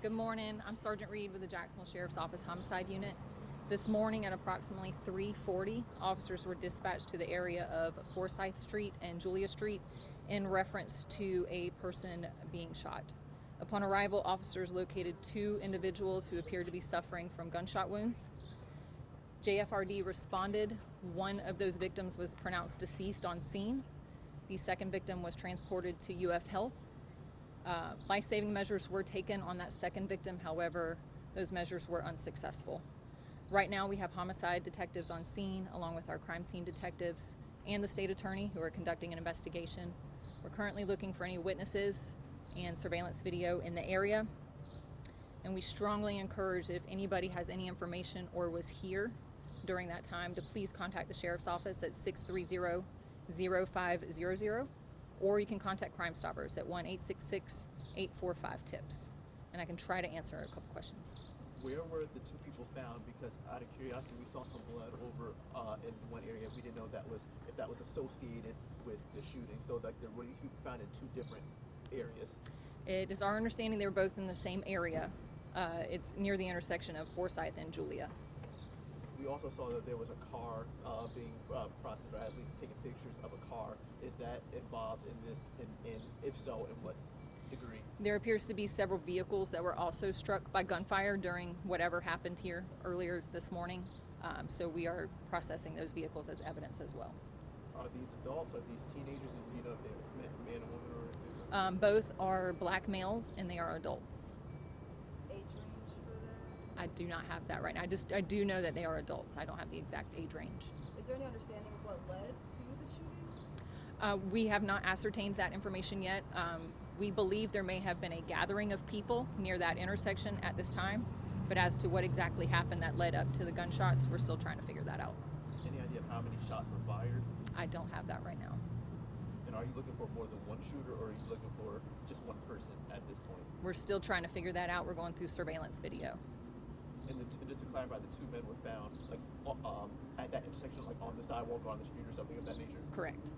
Good morning. I'm Sergeant Reed with the Jacksonville Sheriff's Office Homicide Unit. This morning at approximately 3:40, officers were dispatched to the area of Forsyth Street and Julia Street in reference to a person being shot. Upon arrival, officers located two individuals who appeared to be suffering from gunshot wounds. JFRD responded. One of those victims was pronounced deceased on scene. The second victim was transported to UF Health. Life-saving measures were taken on that second victim. However, those measures were unsuccessful. Right now, we have homicide detectives on scene, along with our crime scene detectives and the state attorney who are conducting an investigation. We're currently looking for any witnesses and surveillance video in the area. And we strongly encourage, if anybody has any information or was here during that time, to please contact the Sheriff's Office at 630-0500. Or you can contact Crime Stoppers at 1-866-845-TIPS. And I can try to answer a couple questions. Where were the two people found? Because out of curiosity, we saw some blood over in one area. We didn't know if that was associated with the shooting. So like, were these people found in two different areas? It is our understanding they were both in the same area. It's near the intersection of Forsyth and Julia. We also saw that there was a car being processed, or at least taking pictures of a car. Is that involved in this? And if so, in what degree? There appears to be several vehicles that were also struck by gunfire during whatever happened here earlier this morning. So we are processing those vehicles as evidence as well. Are these adults? Are these teenagers? And do you know if they're man and woman or? Both are black males and they are adults. Age range for that? I do not have that right now. I do know that they are adults. I don't have the exact age range. Is there any understanding of what led to the shooting? We have not ascertained that information yet. We believe there may have been a gathering of people near that intersection at this time, but as to what exactly happened that led up to the gunshots, we're still trying to figure that out. Any idea of how many shots were fired? I don't have that right now. And are you looking for more than one shooter, or are you looking for just one person at this point? We're still trying to figure that out. We're going through surveillance video. And just to clarify, the two men were found like at that intersection, like on the sidewalk or on the street or something of that nature? Correct.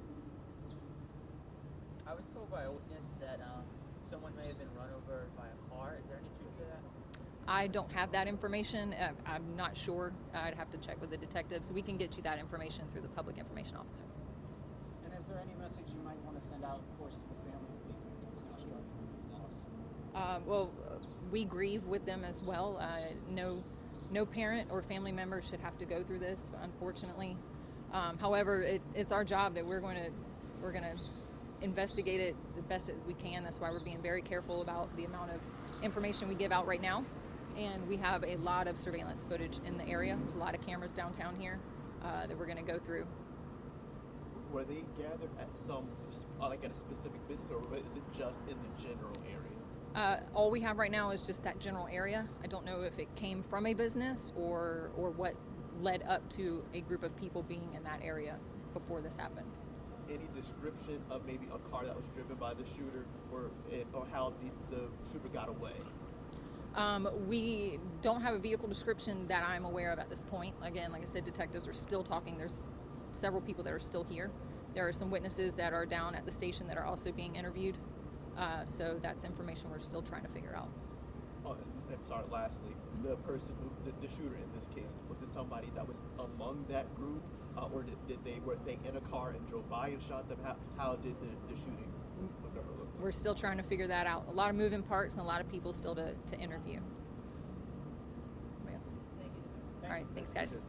I was told by a witness that someone may have been run over by a car. Is there any truth to that? I don't have that information. I'm not sure. I'd have to check with the detectives. We can get you that information through the public information officer. And is there any message you might want to send out, of course, to the families of these victims now struggling with this loss? We grieve with them as well. No parent or family member should have to go through this, unfortunately. However, it's our job that we're going to investigate it the best that we can. That's why we're being very careful about the amount of information we give out right now. And we have a lot of surveillance footage in the area. There's a lot of cameras downtown here that we're going to go through. Were they gathered at like at a specific business, or is it just in the general area? All we have right now is just that general area. I don't know if it came from a business or what led up to a group of people being in that area before this happened. Any description of maybe a car that was driven by the shooter, or how the shooter got away? We don't have a vehicle description that I'm aware of at this point. Again, like I said, detectives are still talking. There's several people that are still here. There are some witnesses that are down at the station that are also being interviewed. So that's information we're still trying to figure out. Oh, and sorry, lastly, the person the shooter in this case, was it somebody that was among that group, or were they in a car and drove by and shot them? How did the shooting look? We're still trying to figure that out. A lot of moving parts and a lot of people still to interview. What else? Thank you. All right, thanks guys.